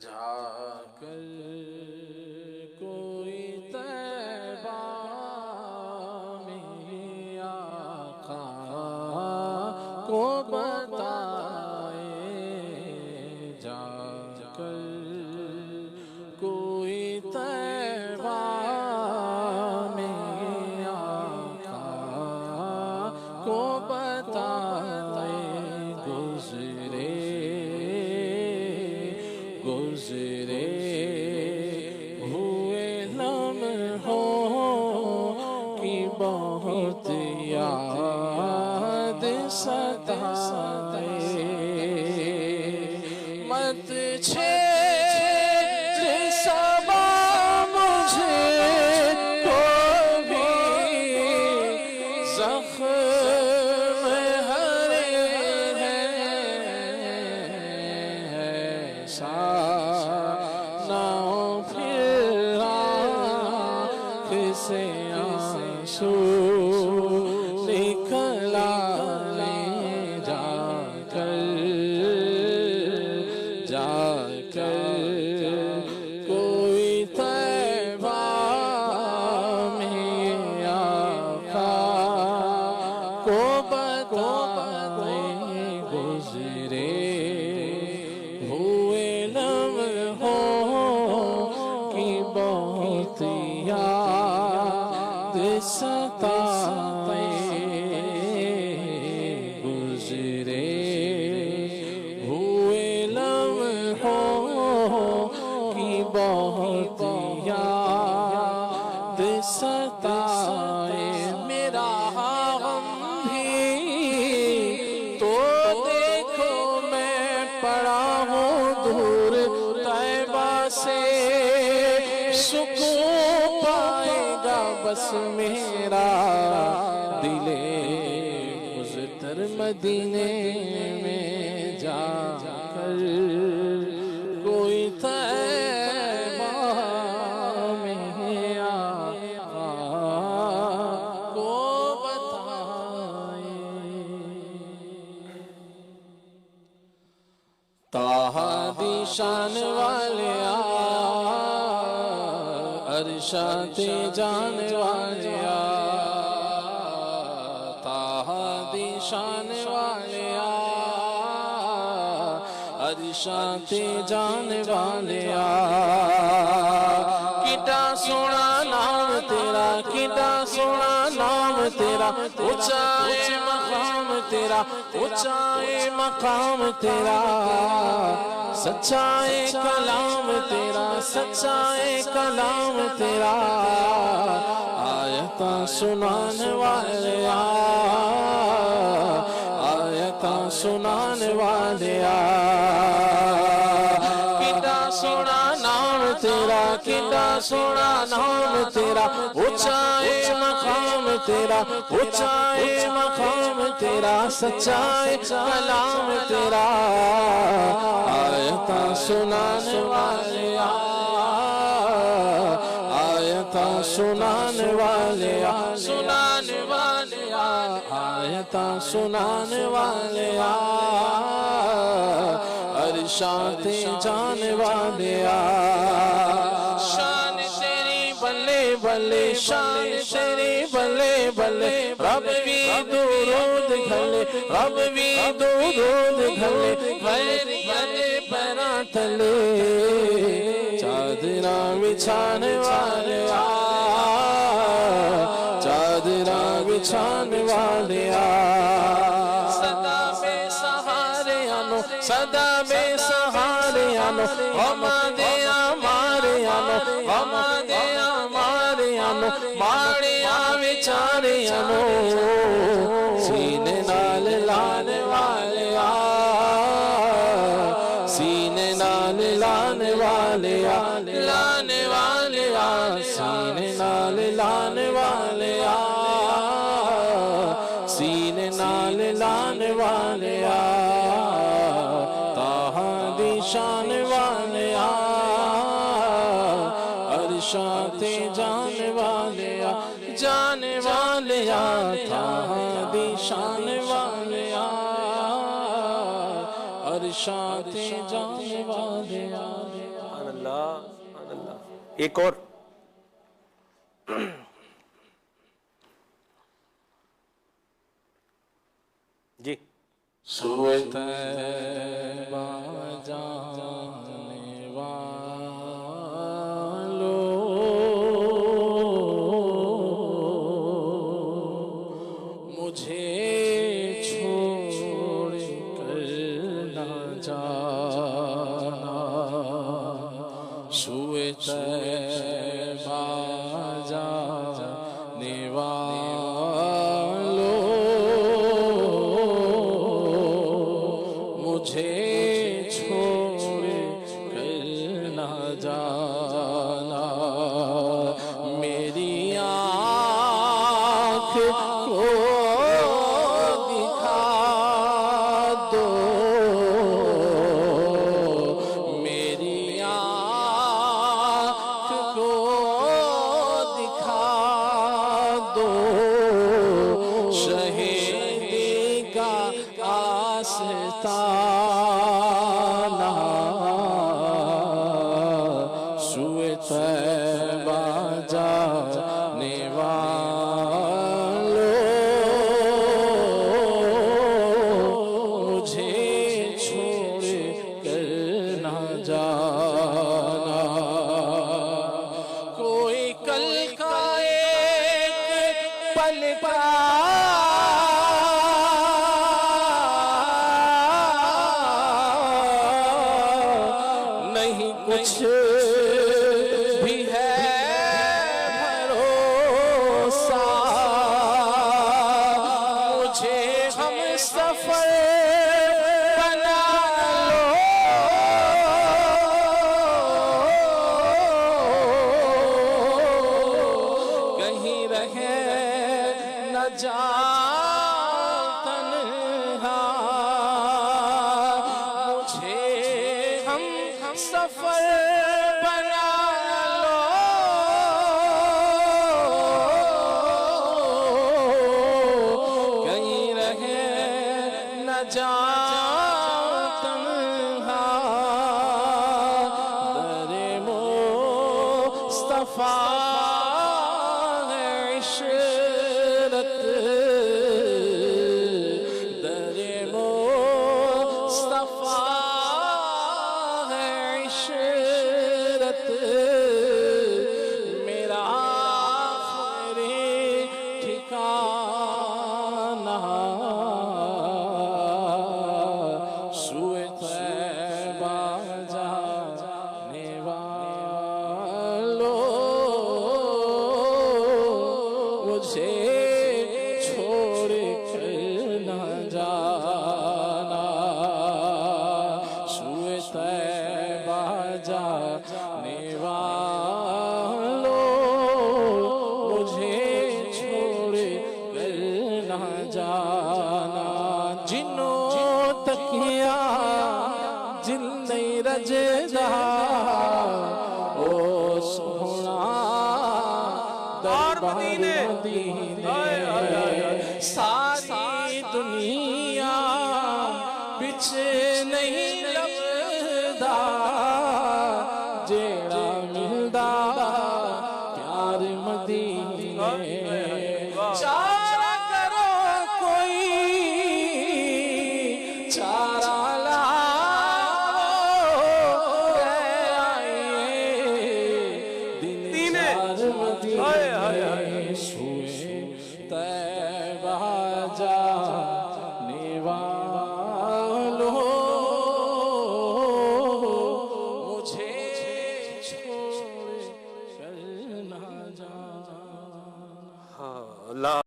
जाकर कोई तैबा में आका को बताए, जाकर कोई तैबा में आका को बताए। गुज़रे हुए लम्हों की बहुत याद सताए। मत छेड़ सबा मुझे को भी, ज़ख्म हरे हैं ना फिर आँख से आंसू निकला ले, जाकर कोई तैबा में आका को बताए। गुज़रे हुए की बहुत याद सताए। गुज़रे हुए लम्हों की बहुत याद सताए। मेरा गम भी तो देखो मैं पड़ा हूँ दूर तैबा से, सुकून पाएगा बस मेरा दिले मुज़तर मदीने में जाकर कोई तैबा में आका को बताए। ताहा दी शान वाले अरशाते जाने वाले, ताहा दी शान वाले अरशाते जाने वाले। कितना सोना नाम तेरा, कितना सोना नाम तेरा, ऊंचाए मकाम तेरा, ऊंचाए मकाम तेरा, सच्चाए कलाम तेरा, सच्चाए कलाम तेरा। आयता सुनाने वाले आयता सुनाने वाले कितना सोना नाम तेरा, कितना सोना नाम तेरा, ऊंचाए मकाम तेरा, ऊंचाए मकाम तेरा, सच्चाए कलाम तेरा। आयता सुनाने वाले आयता सुनाने वाले सुनाने वाले आयता सुनाने वाले अरशाते जाने वाले। शान तेरी बल्ले बल्ले, शान तेरी बल्ले बल्ले, रब भी दुरूद घले, रब भी दुरूद घले, मेरी गले पैरा तले चादरा बिछाने वाले चादरा बिछाने वाले। सदा बेसहारे आनो, सदा बेसहारे आनो, हमारे हमारे आनो, हमारे हमारे आनो, मारे विचारे आनो, सीने नाल लाने वाले सीने नाल लाने वाले लाने वाले सीने नाल लाने वाले सीने नाल लाने वाले ताहा दी शान वाले अरशाते जाने वाले ताहा दी शान वाले अरशाते जाने वाले अल्लाह अल्लाह। एक और जी। सुए तैबा जाने वालों, मुझे छोड़ कर ना जाना। सुए तैबा जाने वालों, मुझे छोड़ कर ना जाना। मेरी आँख को दिखा दो, मेरी आँख को दिखा दो। शहीदी का आस्ताना, सुए तैबा जाने वालों, मुझे छोड़ कर ना जाना। कोई कल का एक पल का नहीं कुछ भी है भरोसा। मुझे हम सफर बना लो, कहीं रहे न जा तन्हा। मुझे हम सफर बना लो, कहीं रहे न जा तन्हा। दरे मुस्तफा है इशरत, दरे मुस्तफा इशरत। मेरा आखिरी ठिकाना, सुए तैबा जाने वालों, मुझे छोड़ कर ना जाना। सुए तैबा जाने वालों, मुझे छोड़ कर ना जाना। जिन्नो तकिया जिन नहीं रजदा, ओ सोहना दरबार मदीने। सारी दुनिया बिच नहीं लभदा, जेड़ा मिलदा प्यार मदीने। चारा करो कोई चारा लाओ, आइए दिन चार मदीने। सुए तैबा जाने वालों, मुझे छोड़ कर ना जाना। हाँ अल्लाह।